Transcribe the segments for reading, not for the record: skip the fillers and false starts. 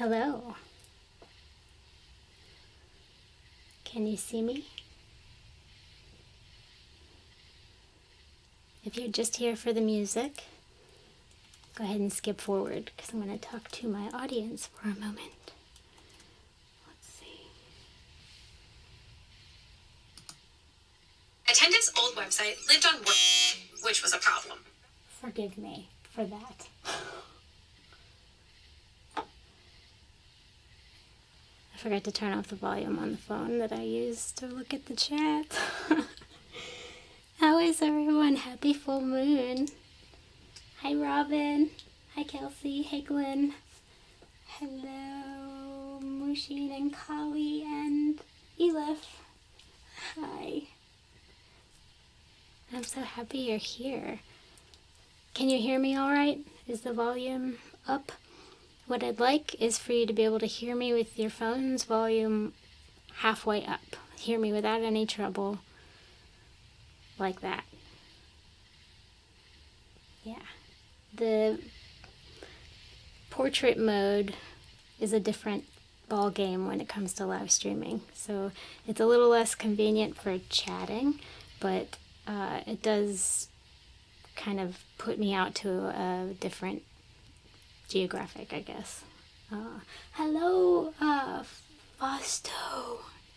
Hello. Can you see me? If you're just here for the music, go ahead and skip forward because I'm going to talk to my audience for a moment. Let's see. Attendant's old website lived on work, which was a problem. Forgive me for that. I forgot to turn off the volume on the phone that I used to look at the chat. How is everyone? Happy full moon. Hi Robin. Hi Kelsey. Hey Glenn. Hello Mushin and Kali and Elif. Hi. I'm so happy you're here. Can you hear me all right? Is the volume up? What I'd like is for you to be able to hear me with your phone's volume halfway up. Hear me without any trouble. Like that. Yeah. The portrait mode is a different ball game when it comes to live streaming. So it's a little less convenient for chatting, but it does kind of put me out to a different geographic, I guess. Hello, Fausto.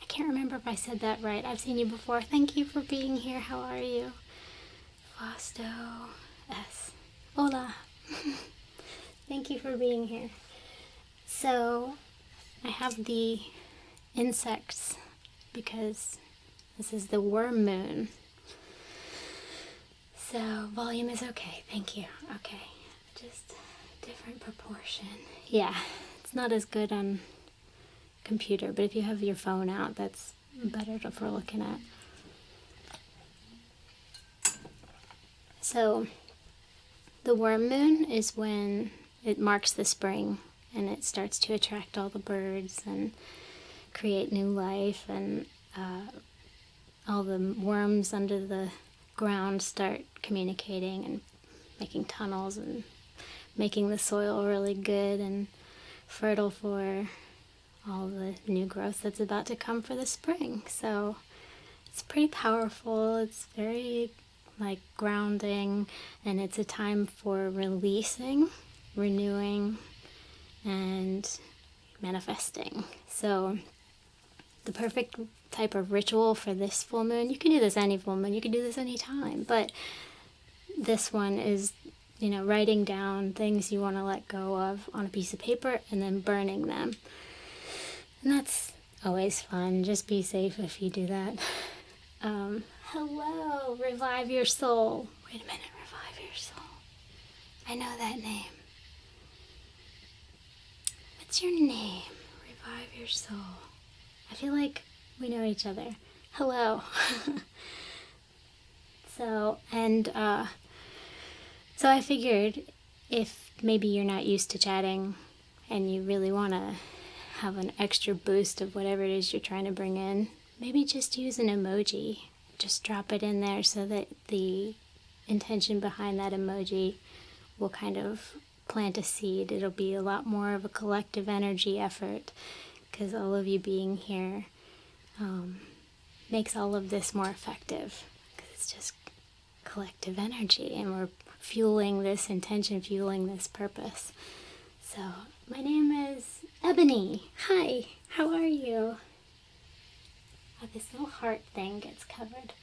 I can't remember if I said that right. I've seen you before. Thank you for being here. How are you? Fausto S. Hola. Thank you for being here. So, I have the insects because this is the worm moon. So, volume is okay. Thank you. Okay. Just different proportion. Yeah, it's not as good on computer, but if you have your phone out, that's better for looking at. So, the worm moon is when it marks the spring and it starts to attract all the birds and create new life, and all the worms under the ground start communicating and making tunnels and making the soil really good and fertile for all the new growth that's about to come for the spring. So it's pretty powerful. It's very grounding, and it's a time for releasing, renewing, and manifesting. So the perfect type of ritual for this full moon, you can do this any full moon, you can do this any time, but this one is, writing down things you want to let go of on a piece of paper and then burning them. And that's always fun. Just be safe if you do that. Hello, Revive Your Soul. Wait a minute, Revive Your Soul. I know that name. What's your name? Revive Your Soul. I feel like we know each other. Hello. So I figured if maybe you're not used to chatting and you really want to have an extra boost of whatever it is you're trying to bring in, maybe just use an emoji. Just drop it in there so that the intention behind that emoji will kind of plant a seed. It'll be a lot more of a collective energy effort because all of you being here makes all of this more effective, because it's just collective energy and we're fueling this intention, fueling this purpose. So my name is Ebony. Hi, how are you? Oh, this little heart thing gets covered.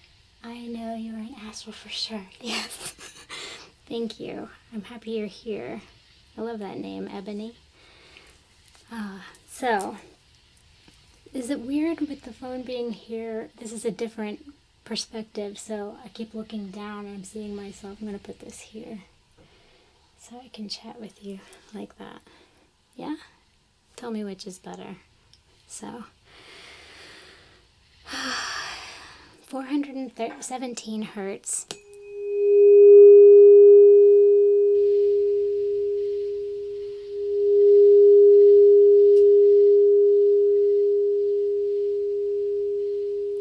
I know you're an astral for sure. Yes. Thank you. I'm happy you're here. I love that name, Ebony. So, is it weird with the phone being here? This is a different perspective, so I keep looking down and I'm seeing myself. I'm going to put this here so I can chat with you like that. Yeah? Tell me which is better. So, 417 hertz.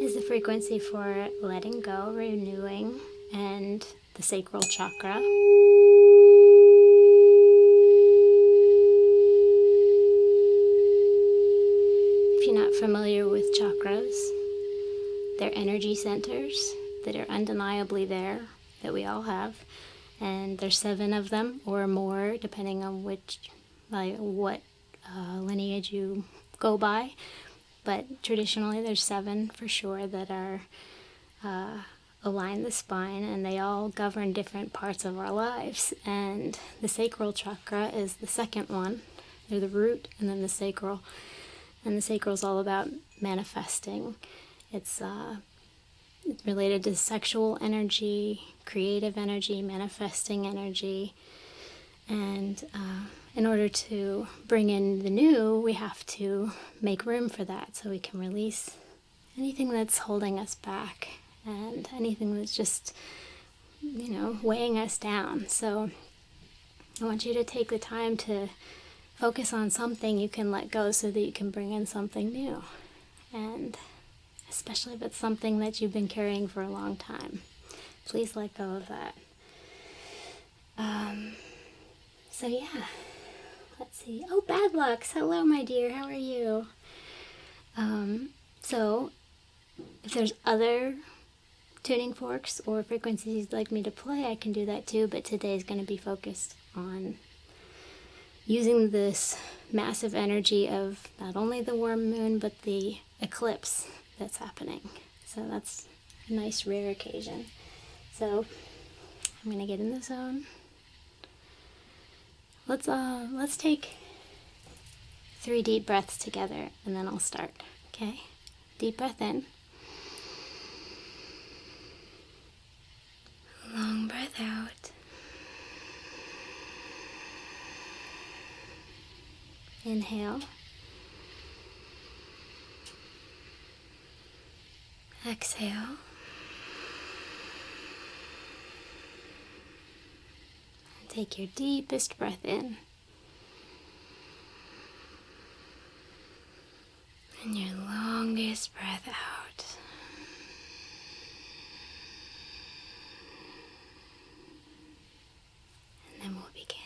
Is the frequency for letting go, renewing, and the sacral chakra. you're not familiar with chakras, they're energy centers that are undeniably there, that we all have. And there's 7 of them or more, depending on what lineage you go by. But traditionally, there's 7 for sure that are align the spine, and they all govern different parts of our lives. And the sacral chakra is the second one. They're the root, and then the sacral. And the sacral is all about manifesting. It's related to sexual energy, creative energy, manifesting energy. And in order to bring in the new, we have to make room for that so we can release anything that's holding us back and anything that's just, weighing us down. So I want you to take the time to focus on something you can let go so that you can bring in something new. And especially if it's something that you've been carrying for a long time, please let go of that. So yeah, let's see. Oh, Bad Lucks. Hello, my dear. How are you? So if there's other tuning forks or frequencies you'd like me to play, I can do that too, but today's going to be focused on using this massive energy of not only the worm moon, but the eclipse that's happening. So that's a nice rare occasion. So I'm going to get in the zone. Let's take 3 deep breaths together, and then I'll start. Okay? Deep breath in. Long breath out. Inhale. Exhale. And take your deepest breath in. And your longest breath out. And then we'll begin.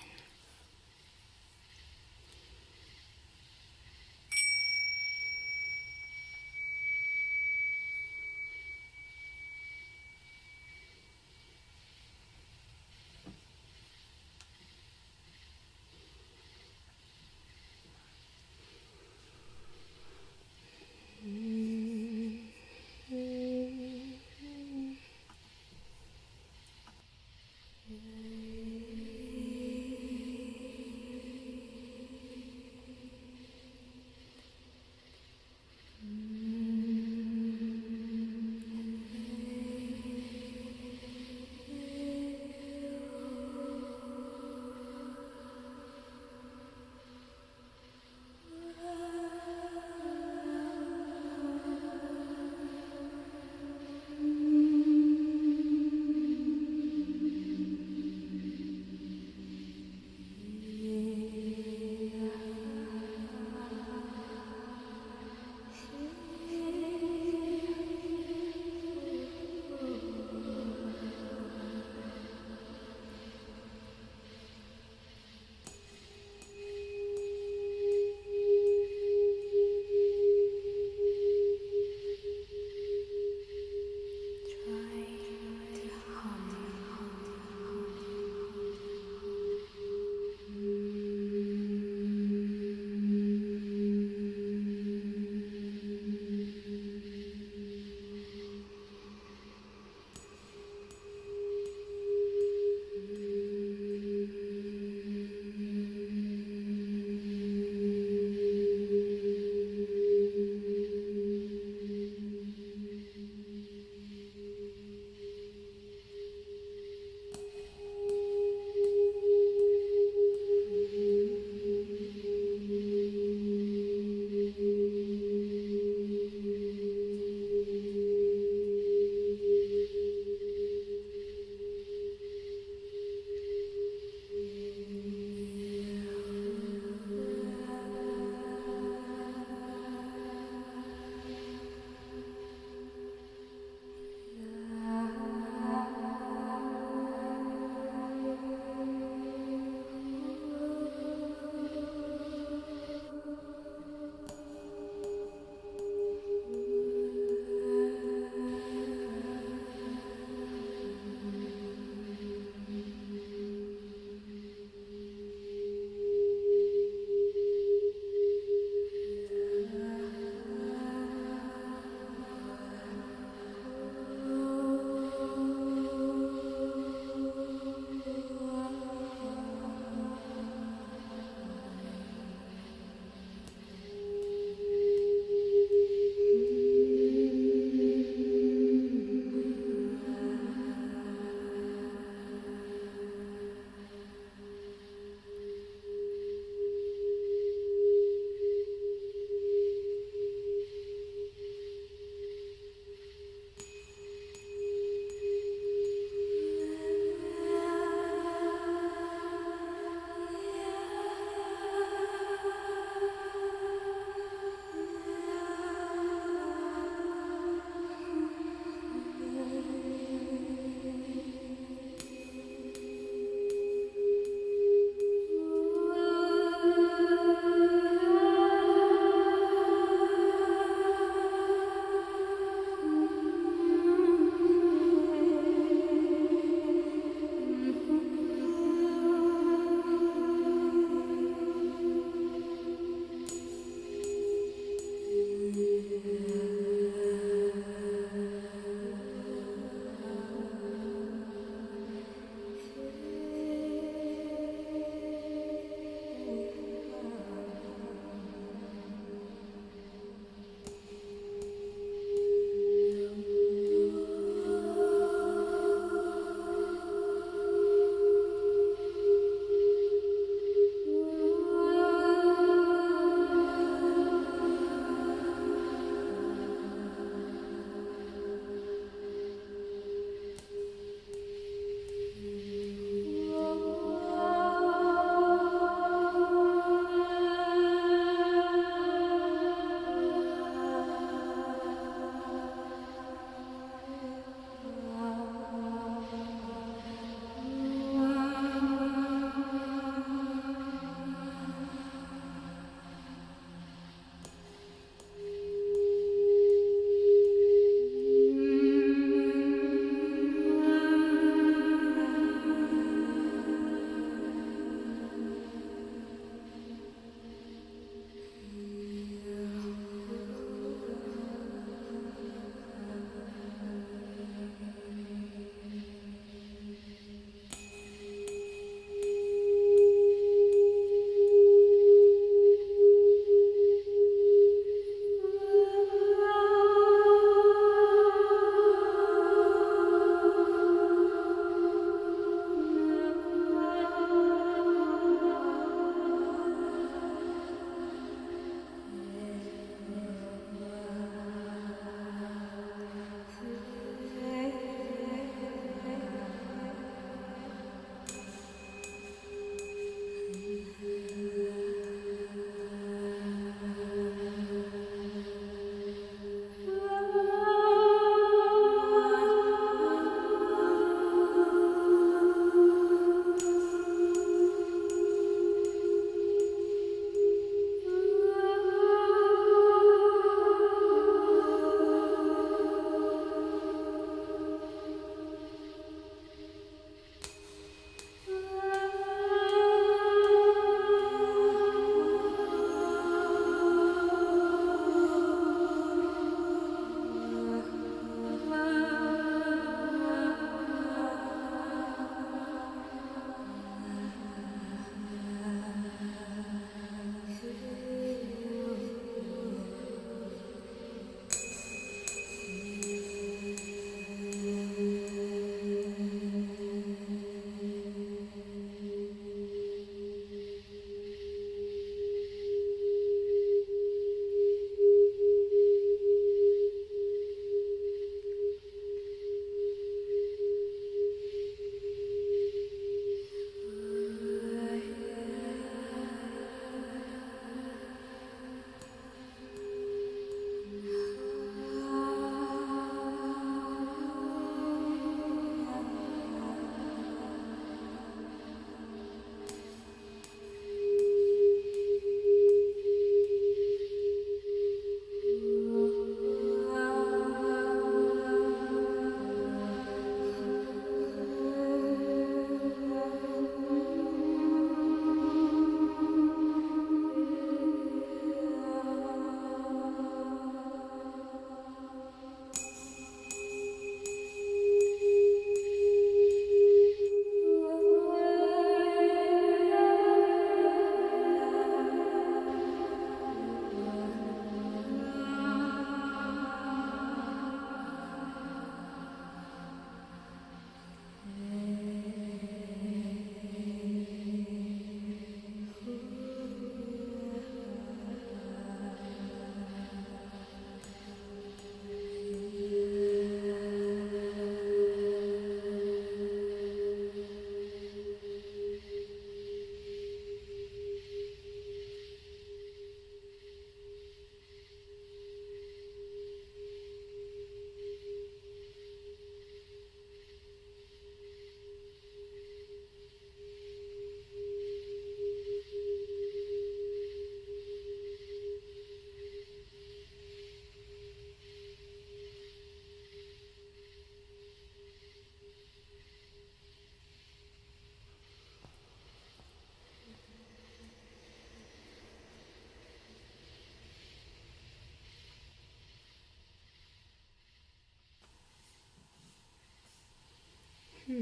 Hi,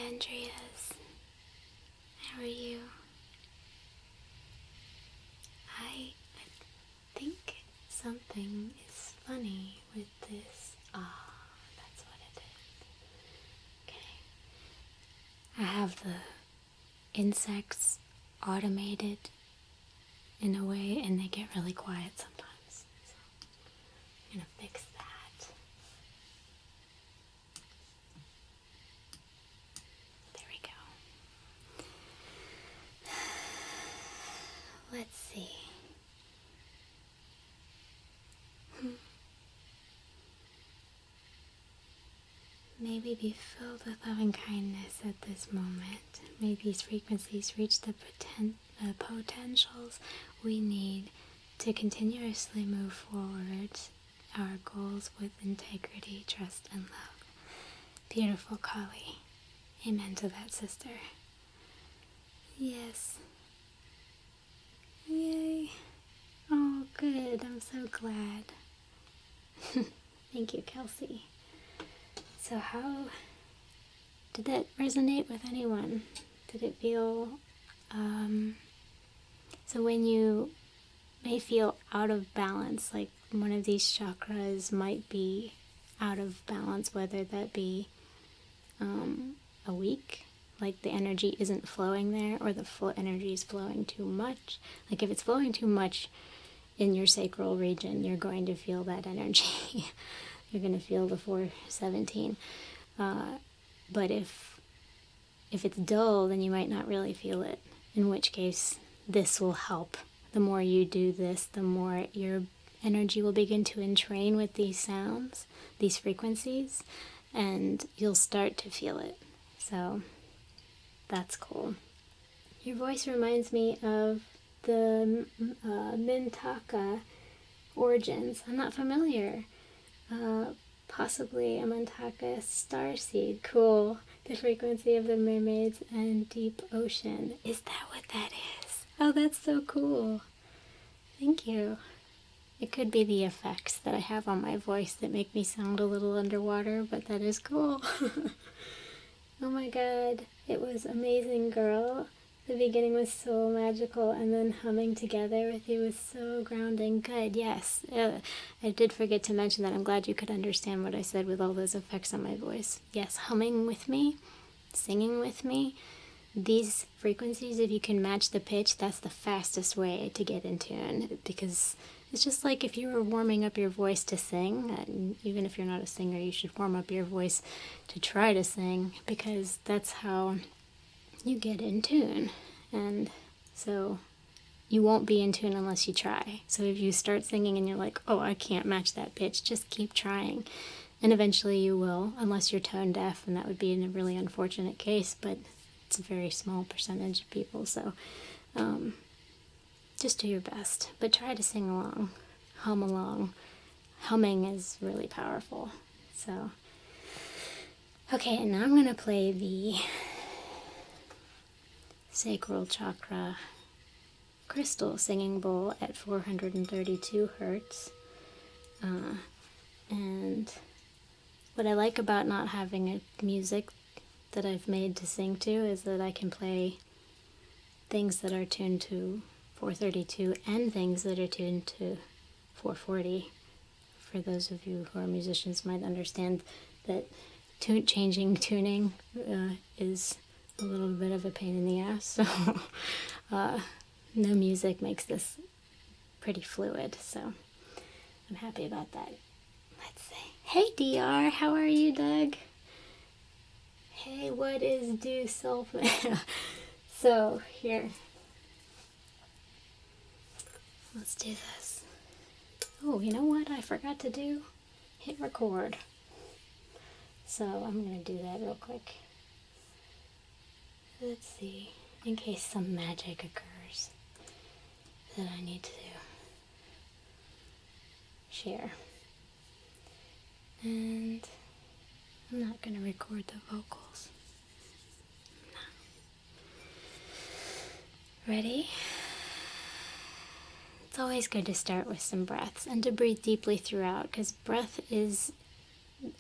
Andreas. How are you? I think something is funny with this. Ah, that's what it is. Okay. I have the insects automated in a way, and they get really quiet sometimes. So I'm gonna fix that. There we go. Let's see. Maybe be filled with loving kindness at this moment. May these frequencies reach the potentials we need to continuously move forward our goals with integrity, trust, and love. Beautiful, Kali. Amen to that, sister. Yes. Yay. Oh, good. I'm so glad. Thank you, Kelsey. So how did that resonate with anyone? Did it feel, so when you may feel out of balance, like one of these chakras might be out of balance, whether that be a weak, like the energy isn't flowing there, or the energy is flowing too much. Like if it's flowing too much in your sacral region, you're going to feel that energy. You're going to feel the 417. But if it's dull, then you might not really feel it, in which case this will help. The more you do this, the more your energy will begin to entrain with these sounds, these frequencies, and you'll start to feel it. So that's cool. Your voice reminds me of the Mintaka origins. I'm not familiar. Possibly a Mintaka starseed. Cool. The frequency of the mermaids and deep ocean. Is that what that is? Oh, that's so cool. Thank you. It could be the effects that I have on my voice that make me sound a little underwater, but that is cool. Oh my god. It was amazing, girl. The beginning was so magical, and then humming together with you was so grounding. Good, yes. I did forget to mention that. I'm glad you could understand what I said with all those effects on my voice. Yes, humming with me, singing with me. These frequencies, if you can match the pitch, that's the fastest way to get in tune, because it's just like if you were warming up your voice to sing, and even if you're not a singer, you should warm up your voice to try to sing, because that's how you get in tune. And so you won't be in tune unless you try. So if you start singing and you're like, oh, I can't match that pitch, just keep trying. And eventually you will, unless you're tone deaf, and that would be in a really unfortunate case, but it's a very small percentage of people. So just do your best, but try to sing along, hum along. Humming is really powerful. So, okay, and now I'm going to play the sacral chakra crystal singing bowl at 432 hertz. And what I like about not having a music that I've made to sing to is that I can play things that are tuned to 432 and things that are tuned to 440. For those of you who are musicians might understand that changing tuning is a little bit of a pain in the ass, so no music makes this pretty fluid, so I'm happy about that. Let's see. Hey DR, how are you, Doug? Hey, what is do self? So here, let's do this. Oh, you know what I forgot to do? Hit record. So I'm gonna do that real quick. Let's see, in case some magic occurs that I need to share. And I'm not going to record the vocals. No. Ready? It's always good to start with some breaths and to breathe deeply throughout, because breath is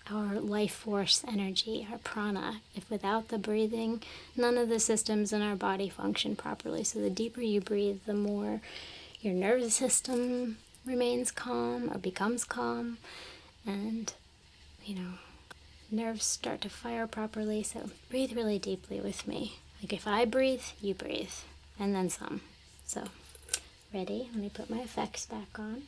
our life force energy, our prana. If without the breathing, none of the systems in our body function properly. So the deeper you breathe, the more your nervous system remains calm or becomes calm, and nerves start to fire properly. So breathe really deeply with me. Like if I breathe, you breathe, and then some. So ready? Let me put my effects back on.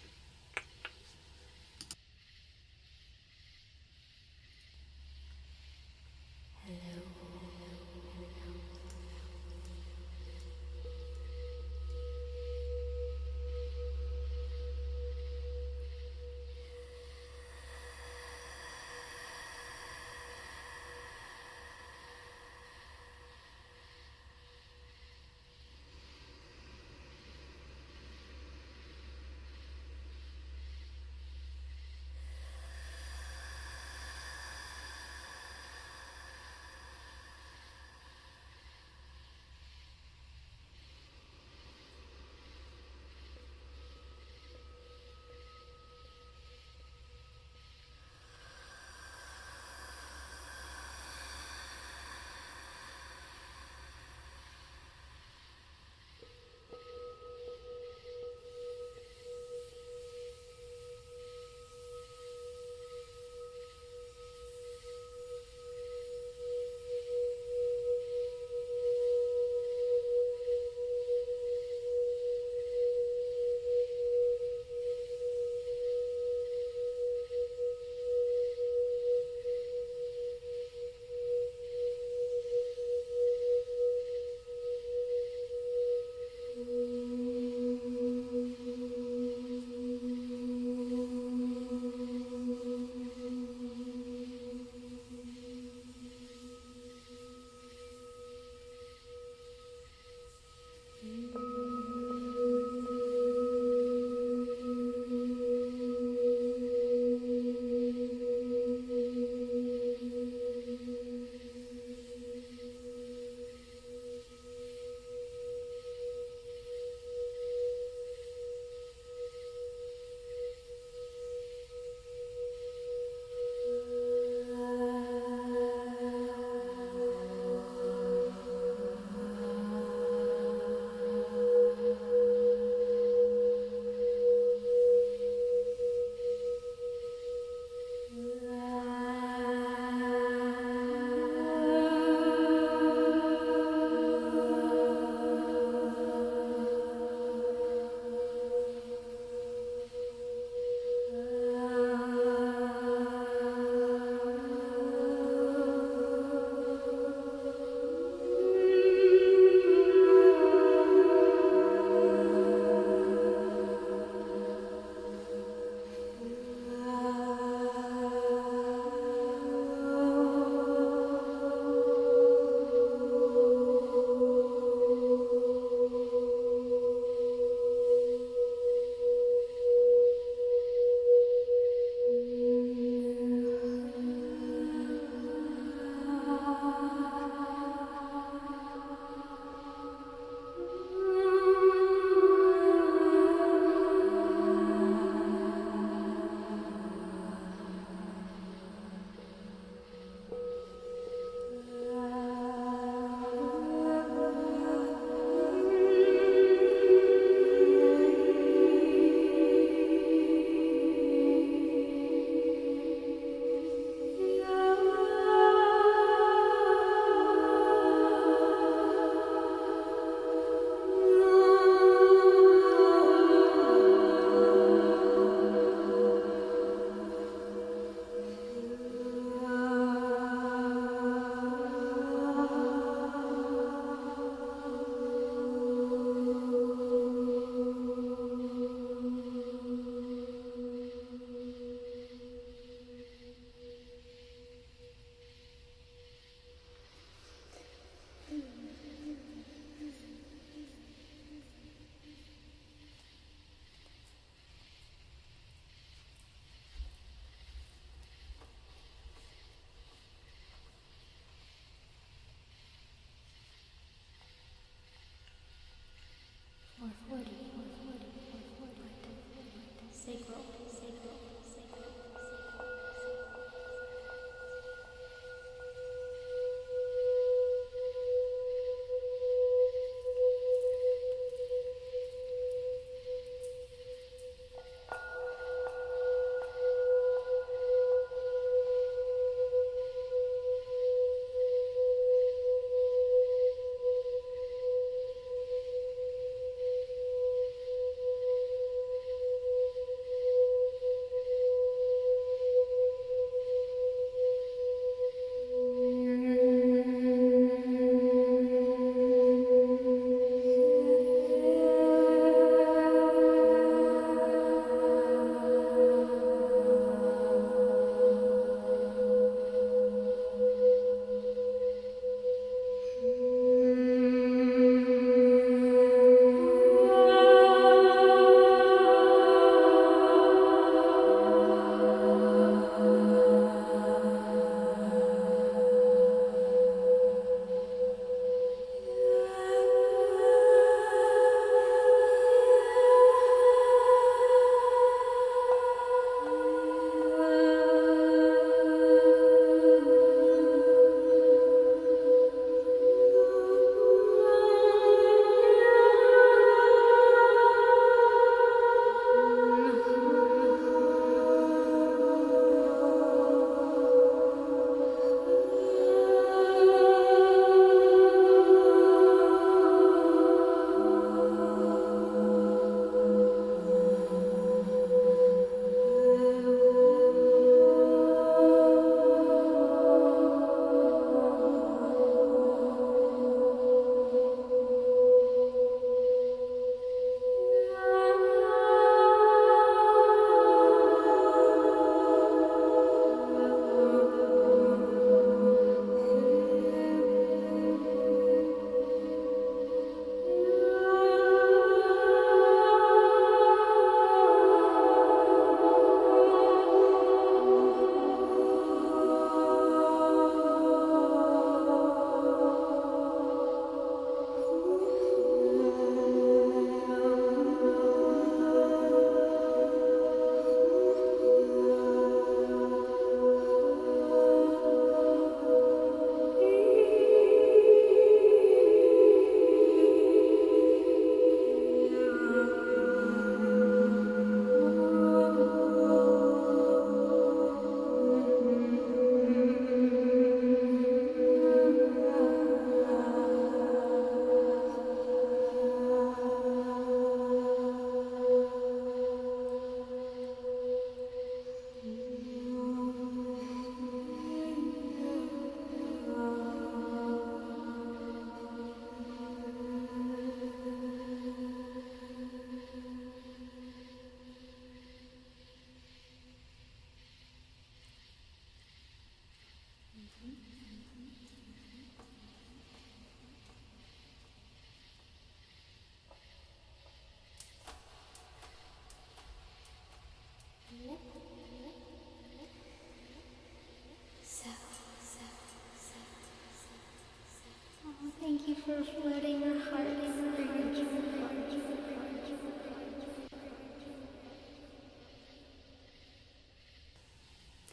for floating our hearts through your jewel.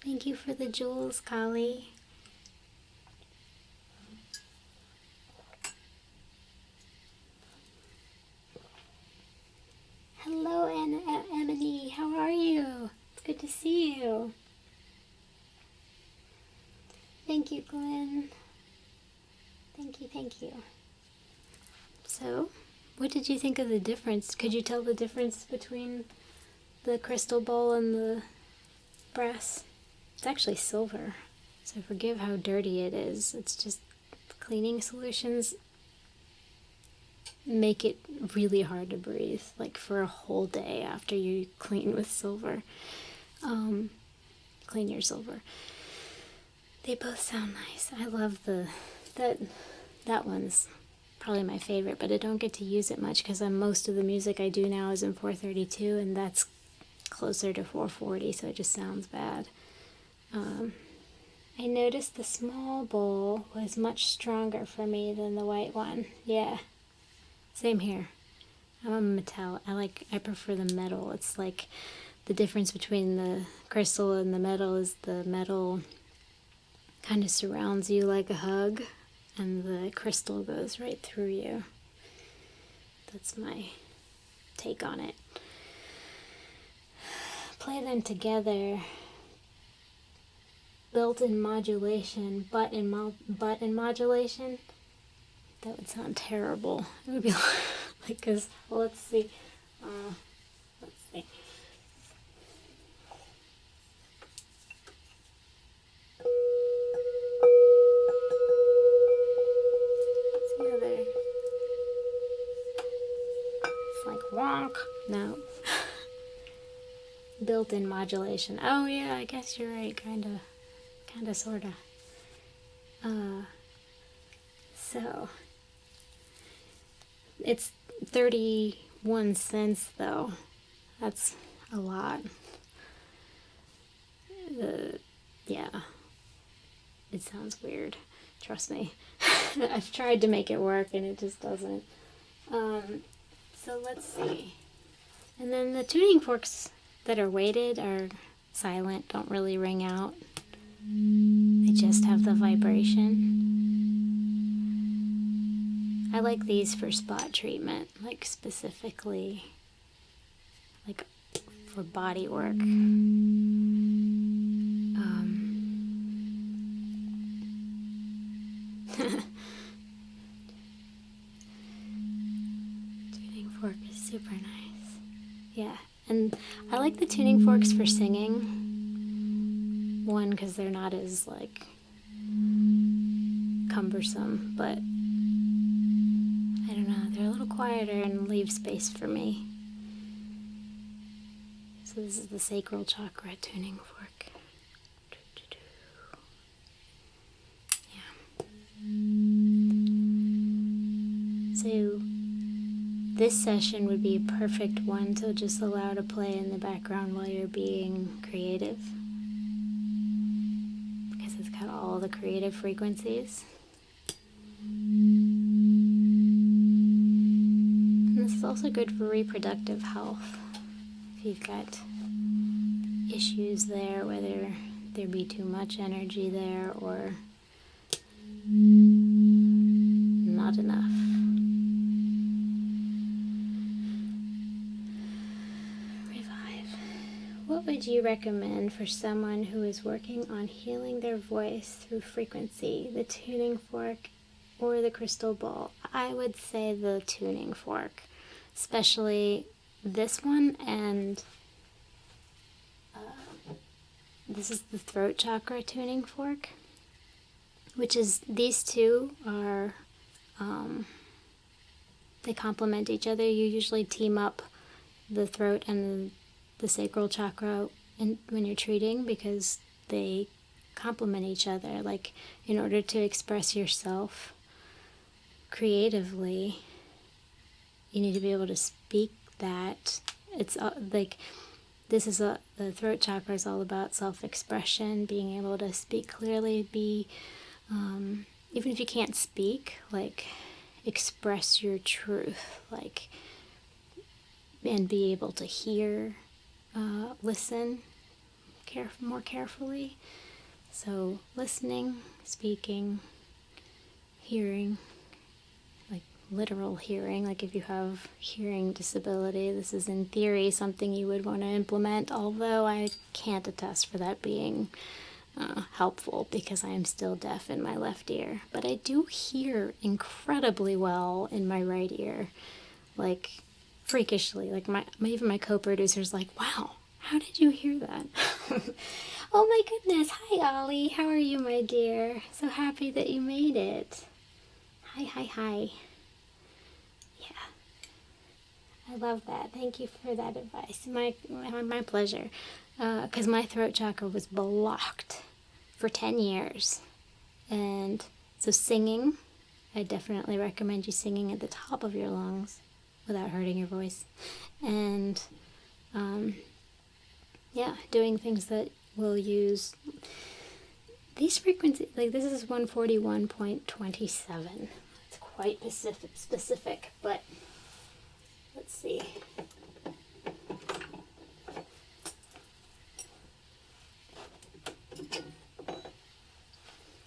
Thank you for the jewels, Kali. Hello, Emily. How are you? It's good to see you. Thank you, Glenn. Thank you. So, what did you think of the difference? Could you tell the difference between the crystal bowl and the brass? It's actually silver, so forgive how dirty it is. It's just cleaning solutions make it really hard to breathe, like for a whole day after you clean with silver. Clean your silver. They both sound nice. I love that one's probably my favorite, but I don't get to use it much because most of the music I do now is in 432, and that's closer to 440, so it just sounds bad. I noticed the small bowl was much stronger for me than the white one. Yeah, same here. I'm a metal. I prefer the metal. It's like the difference between the crystal and the metal is the metal kind of surrounds you like a hug, and the crystal goes right through you. That's my take on it. Play them together. Built-in modulation, button modulation. That would sound terrible. It would be like, because, well, let's see. See how they're... It's like wonk. No. Built-in modulation. Oh yeah, I guess you're right. Kinda, sorta. So it's 31 cents though. That's a lot. Yeah. It sounds weird. Trust me. I've tried to make it work and it just doesn't. So let's see. And then the tuning forks that are weighted are silent, don't really ring out. They just have the vibration. I like these for spot treatment, like specifically like for body work. Tuning fork is super nice. Yeah, and I like the tuning forks for singing. One, because they're not as like cumbersome, but I don't know, they're a little quieter and leave space for me. So this is the sacral chakra tuning fork. Yeah. So this session would be a perfect one to just allow to play in the background while you're being creative. Because it's got all the creative frequencies. And this is also good for reproductive health. If you've got issues there, whether there be too much energy there or not enough. What would you recommend for someone who is working on healing their voice through frequency, the tuning fork or the crystal ball? I would say the tuning fork, especially this one, and this is the throat chakra tuning fork, which is, these two are, they complement each other. You usually team up the throat and the sacral chakra when you're treating, because they complement each other. Like, in order to express yourself creatively, you need to be able to speak that. It's like, this is the throat chakra is all about self-expression, being able to speak clearly, be even if you can't speak, like express your truth, like, and be able to hear, listen more carefully. So listening, speaking, hearing, like literal hearing, like if you have hearing disability, this is in theory something you would want to implement, although I can't attest for that being helpful because I am still deaf in my left ear. But I do hear incredibly well in my right ear, like freakishly. Like even my co-producer's like, wow, how did you hear that? Oh my goodness. Hi, Ollie. How are you, my dear? So happy that you made it. Hi. Yeah. I love that. Thank you for that advice. My pleasure. Because my throat chakra was blocked for 10 years. And so singing, I definitely recommend you singing at the top of your lungs without hurting your voice. And doing things that will use these frequencies. Like this is 141.27. It's quite specific, but let's see.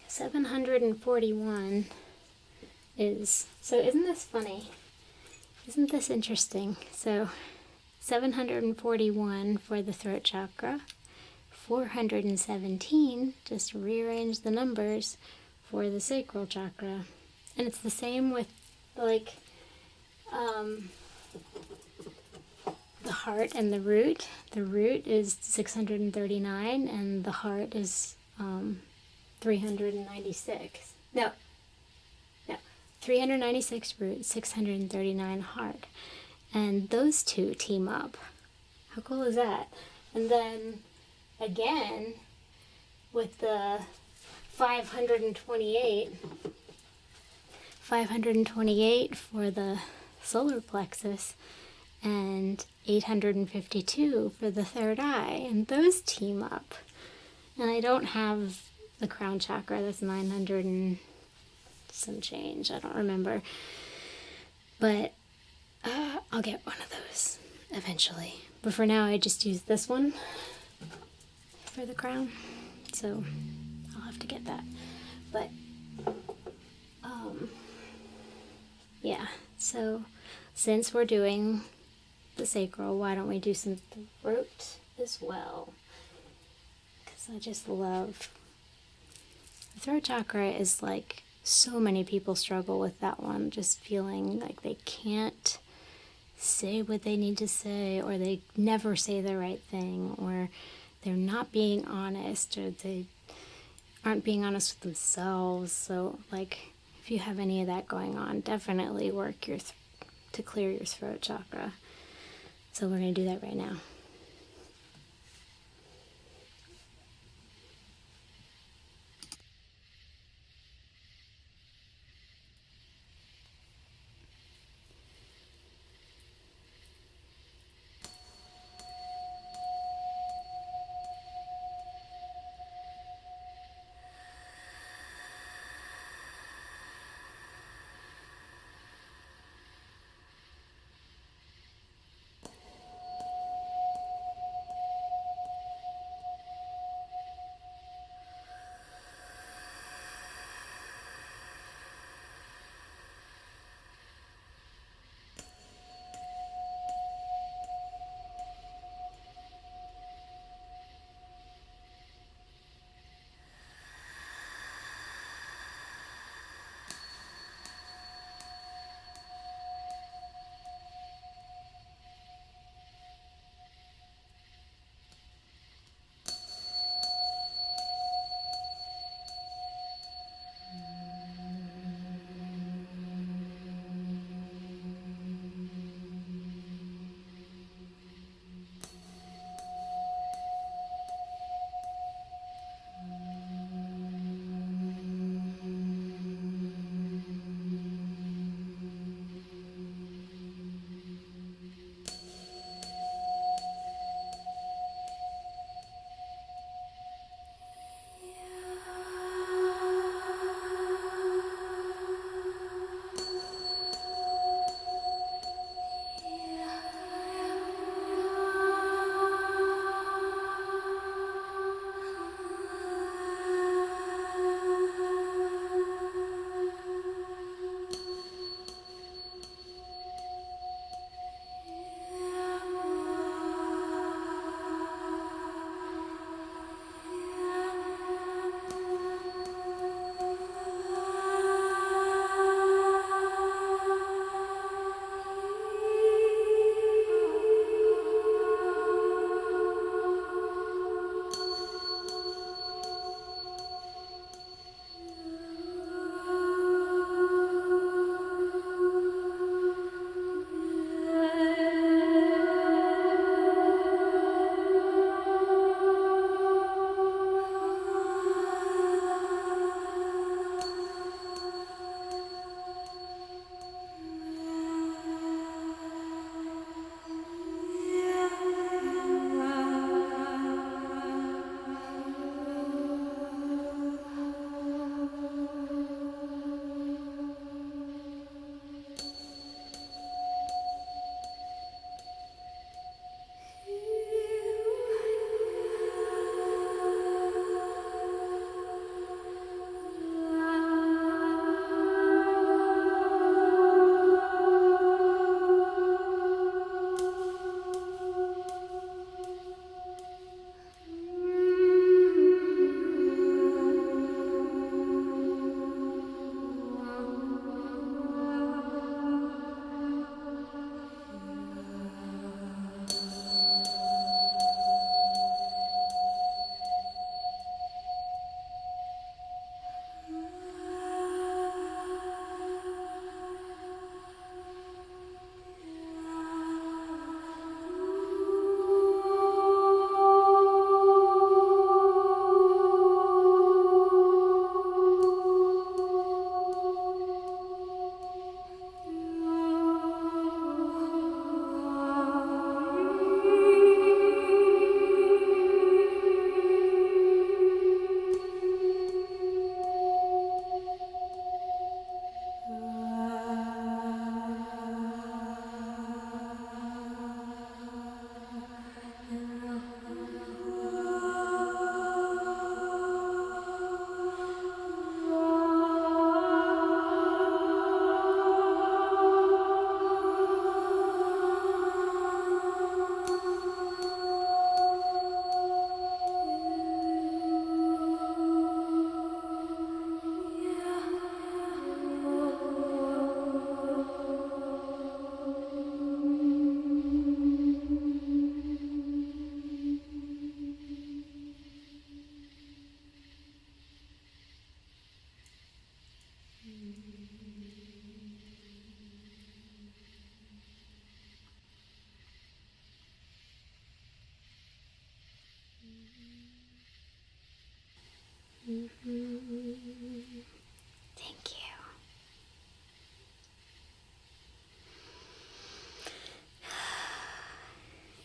$741 is, so isn't this funny? Isn't this interesting? So 741 for the throat chakra, 417, just rearrange the numbers, for the sacral chakra. And it's the same with like the heart and the root. The root is 639 and the heart is 396. No. 396 root, 639 heart. And those two team up. How cool is that? And then again with the 528 for the solar plexus and 852 for the third eye, and those team up. And I don't have the crown chakra, that's 900 and some change, I don't remember, but I'll get one of those eventually. But for now I just use this one for the crown, so I'll have to get that. But yeah, so since we're doing the sacral, why don't we do some throat as well? Because I just love the throat chakra. Is like, so many people struggle with that one, just feeling like they can't say what they need to say, or they never say the right thing, or they're not being honest, or they aren't being honest with themselves. So like, if you have any of that going on, definitely work to clear your throat chakra. So we're going to do that right now.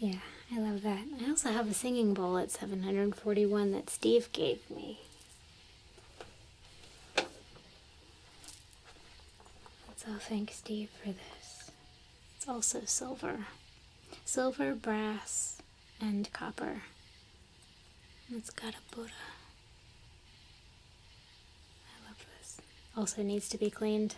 Yeah, I love that. I also have a singing bowl at 741 that Steve gave me. So thank Steve for this. It's also silver. Silver, brass, and copper. It's got a Buddha. I love this. Also needs to be cleaned.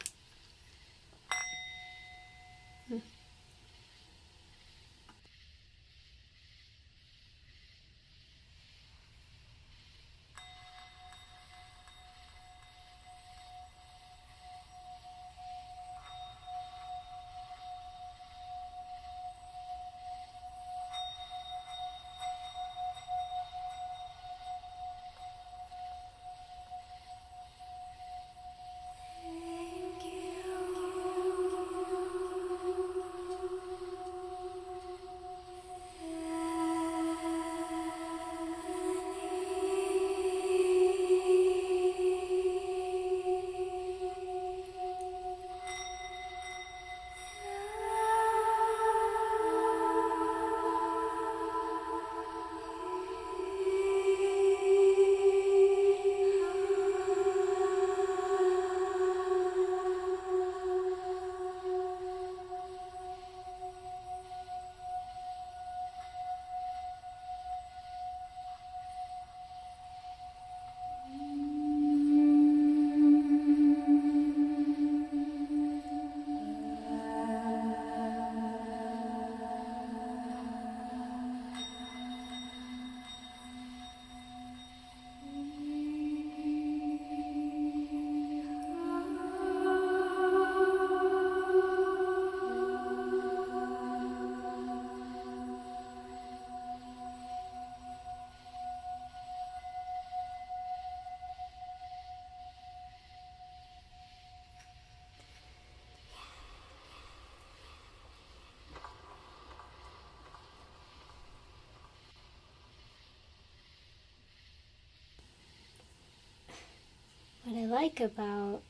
What I like about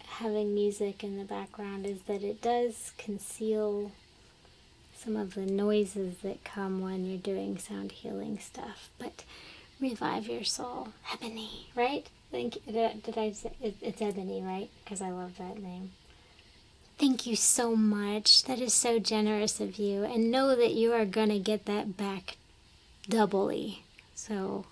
having music in the background is that it does conceal some of the noises that come when you're doing sound healing stuff, but revive your soul. Ebony, right? Did I say it's Ebony, right? Because I love that name. Thank you so much. That is so generous of you, and know that you are gonna get that back doubly. So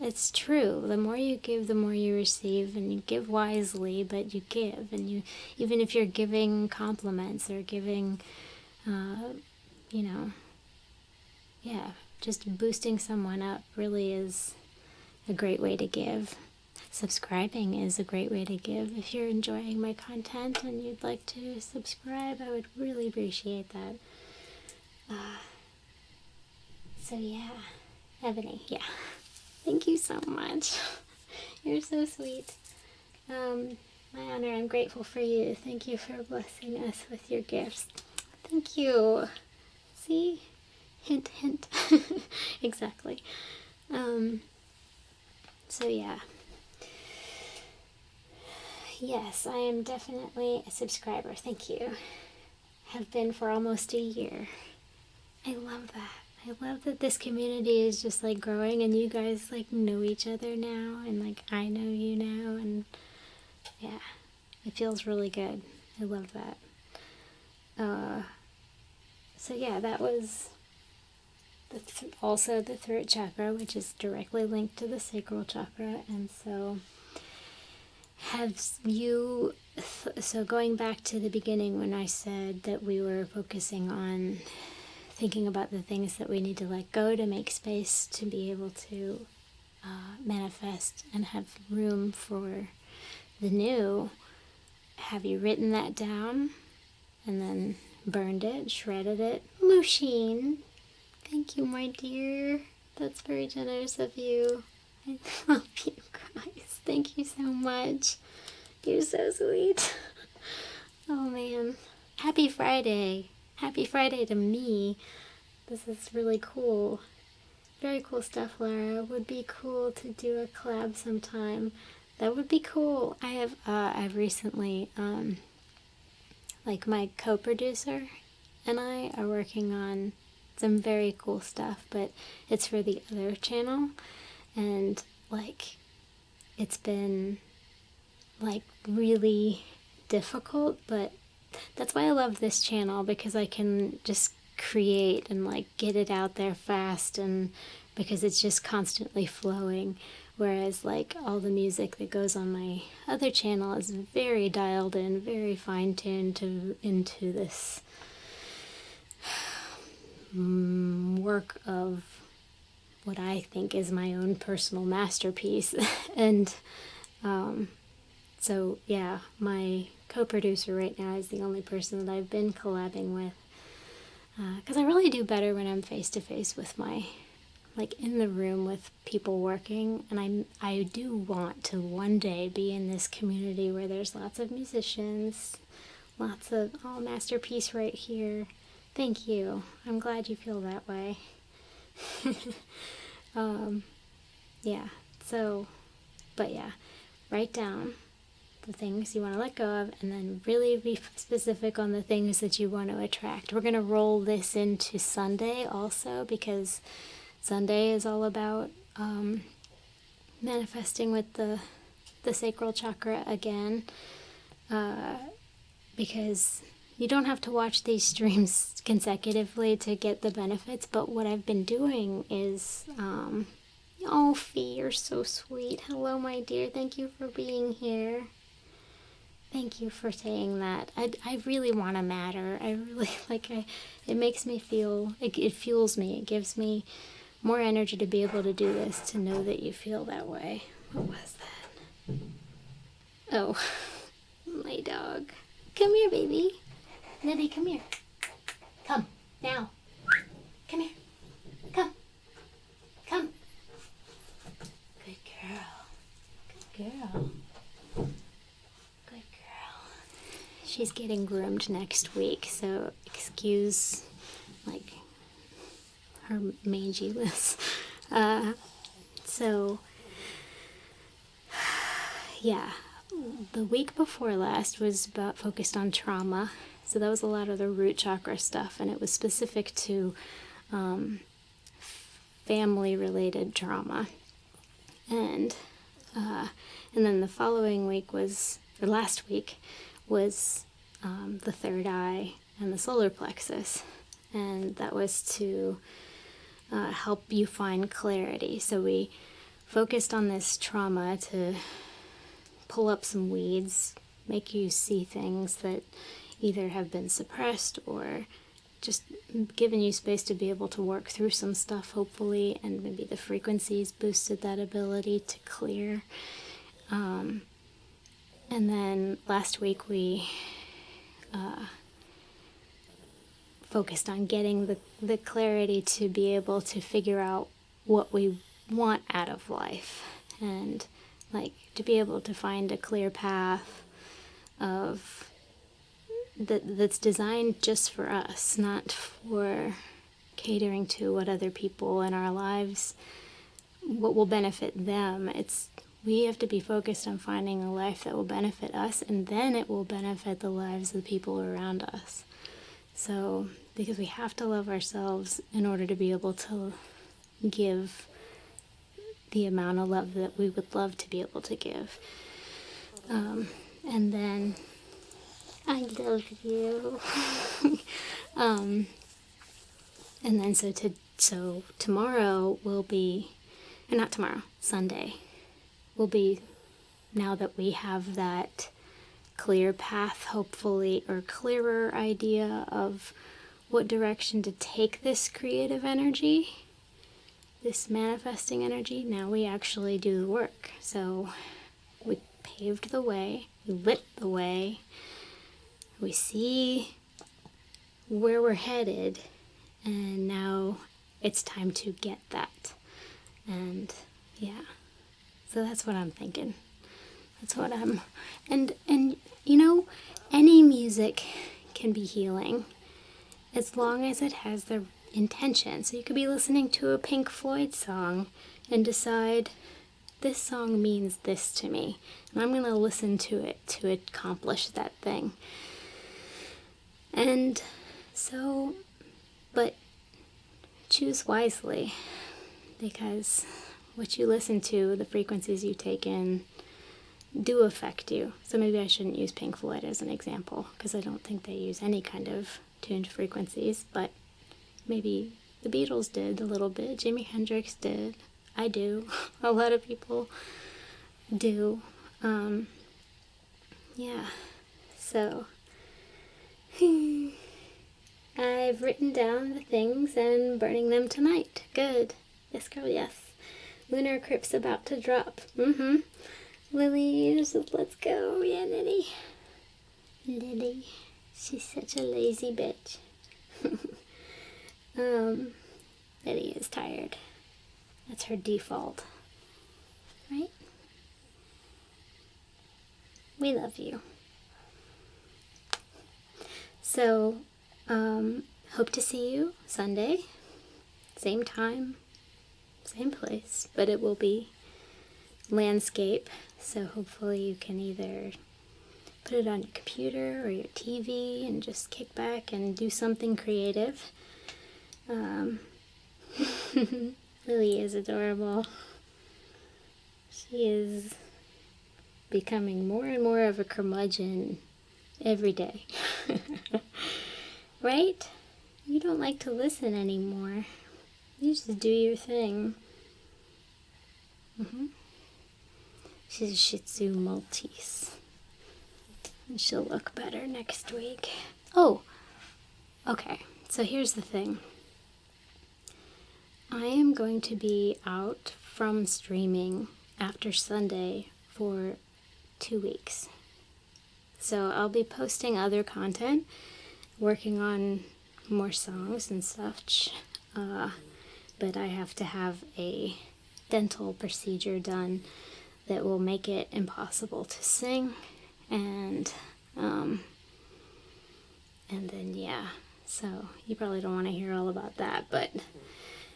it's true. The more you give, the more you receive, and you give wisely, but you give, and you, even if you're giving compliments or giving, yeah, just boosting someone up really is a great way to give. Subscribing is a great way to give. If you're enjoying my content and you'd like to subscribe, I would really appreciate that. So yeah, Ebony, yeah. Thank you so much. You're so sweet. My honor, I'm grateful for you. Thank you for blessing us with your gifts. Thank you. See? Hint, hint. Exactly. So yeah. Yes, I am definitely a subscriber. Thank you. Have been for almost a year. I love that. I love that this community is just like growing and you guys like know each other now and like I know you now and yeah, it feels really good. I love that. So yeah, that was also the throat chakra, which is directly linked to the sacral chakra. And so so going back to the beginning when I said that we were focusing on thinking about the things that we need to let go to make space to be able to manifest and have room for the new, have you written that down and then burned it, shredded it? Mushin, thank you, my dear. That's very generous of you. I love you guys. Thank you so much. You're so sweet. Oh man. Happy Friday. Happy Friday to me. This is really cool. Very cool stuff, Lara. Would be cool to do a collab sometime. That would be cool. I've recently, like my co-producer and I are working on some very cool stuff, but it's for the other channel, and like it's been like really difficult, but that's why I love this channel, because I can just create and like get it out there fast, and because it's just constantly flowing, whereas like all the music that goes on my other channel is very dialed in, very fine-tuned into this work of what I think is my own personal masterpiece. And so yeah, my co-producer right now is the only person that I've been collabing with, because I really do better when I'm face to face with my, like in the room with people working, and I do want to one day be in this community where there's lots of musicians, lots of, oh, masterpiece right here. Thank you. I'm glad you feel that way. Yeah, so, but yeah, write down the things you want to let go of, and then really be specific on the things that you want to attract. We're going to roll this into Sunday also, because Sunday is all about manifesting with the sacral chakra again, because you don't have to watch these streams consecutively to get the benefits, but what I've been doing is, oh, Fee, you're so sweet. Hello, my dear. Thank you for being here. Thank you for saying that. I really want to matter. I really, it makes me feel, it fuels me. It gives me more energy to be able to do this, to know that you feel that way. What was that? Oh, my dog. Come here, baby. Libby, come here. Come, now. Come here. Come. Come. Good girl. Good girl. She's getting groomed next week, so excuse, like, her manginess. So, yeah, the week before last was focused on trauma, so that was a lot of the root chakra stuff, and it was specific to family-related trauma. And then the following week was, or last week, was the third eye and the solar plexus, and that was to help you find clarity. So we focused on this trauma to pull up some weeds, make you see things that either have been suppressed or just given you space to be able to work through some stuff, hopefully, and maybe the frequencies boosted that ability to clear. And then last week we focused on getting the clarity to be able to figure out what we want out of life, and like to be able to find a clear path of that's designed just for us, not for catering to what other people in our lives, what will benefit them. We have to be focused on finding a life that will benefit us, and then it will benefit the lives of the people around us. So, because we have to love ourselves in order to be able to give the amount of love that we would love to be able to give. And then, I love you. And then so tomorrow will be, or not tomorrow, Sunday, will be, now that we have that clear path, hopefully, or clearer idea of what direction to take this creative energy, this manifesting energy, now we actually do the work. So we paved the way, we lit the way, we see where we're headed, and now it's time to get that. And yeah. So that's what I'm thinking. That's what and you know, any music can be healing as long as it has the intention. So you could be listening to a Pink Floyd song and decide, this song means this to me, and I'm going to listen to it to accomplish that thing. And so, but choose wisely, because what you listen to, the frequencies you take in, do affect you. So maybe I shouldn't use Pink Floyd as an example, because I don't think they use any kind of tuned frequencies, but maybe the Beatles did a little bit, Jimi Hendrix did, I do, a lot of people do. Yeah, so I've written down the things and burning them tonight. Good. Yes, girl, yes. Lunar eclipse about to drop. Lily, let's go. Yeah, Lily. Lily. She's such a lazy bitch. Lily is tired. That's her default. Right? We love you. So, hope to see you Sunday. Same time, same place, but it will be landscape. So hopefully you can either put it on your computer or your TV and just kick back and do something creative. Lily is adorable. She is becoming more and more of a curmudgeon every day. Right? You don't like to listen anymore. You just do your thing. She's a Shih Tzu Maltese. And she'll look better next week. Oh, okay. So here's the thing. I am going to be out from streaming after Sunday for 2 weeks. So I'll be posting other content, working on more songs and such. But I have to have a dental procedure done that will make it impossible to sing. And then, yeah. So you probably don't want to hear all about that, but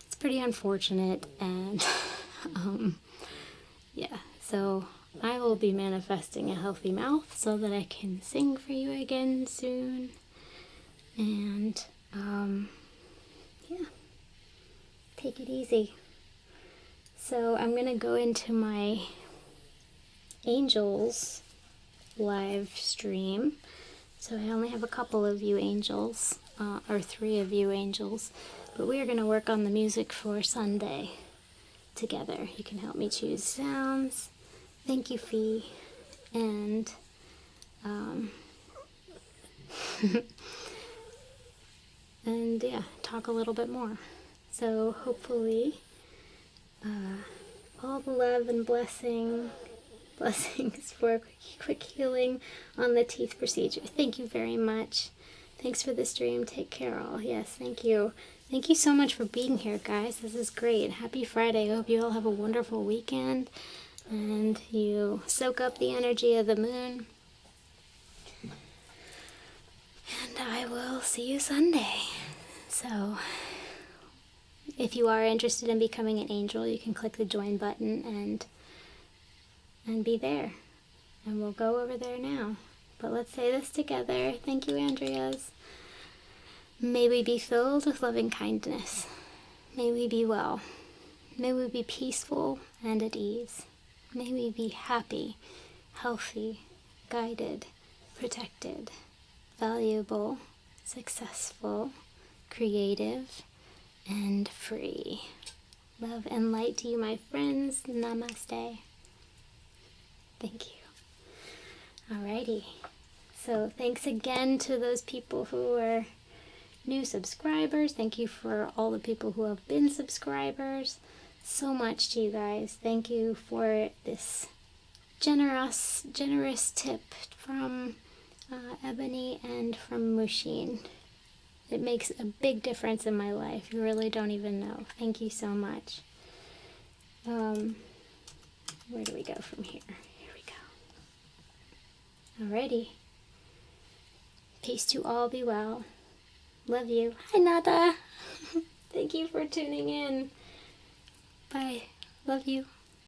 it's pretty unfortunate. And yeah, so I will be manifesting a healthy mouth so that I can sing for you again soon. And yeah, take it easy. So I'm gonna go into my angels live stream. So I only have a couple of you angels, or 3 of you angels, but we are gonna work on the music for Sunday together. You can help me choose sounds. Thank you, Fee. And and yeah, talk a little bit more. So hopefully all the love and blessings for a quick healing on the teeth procedure. Thank you very much. Thanks for the stream. Take care all. Yes, thank you. Thank you so much for being here, guys. This is great. Happy Friday. I hope you all have a wonderful weekend and you soak up the energy of the moon. And I will see you Sunday. So if you are interested in becoming an angel, you can click the join button and be there. And we'll go over there now. But let's say this together. Thank you, Andreas. May we be filled with loving kindness. May we be well. May we be peaceful and at ease. May we be happy, healthy, guided, protected, valuable, successful, creative, and free. Love and light to you, my friends. Namaste. Thank you. Alrighty. So thanks again to those people who are new subscribers. Thank you for all the people who have been subscribers. So much to you guys. Thank you for this generous tip from Ebony and from Mushin. It makes a big difference in my life. You really don't even know. Thank you so much. Where do we go from here? Here we go. Alrighty. Peace to all. Be well. Love you. Hi, Nada. Thank you for tuning in. Bye. Love you.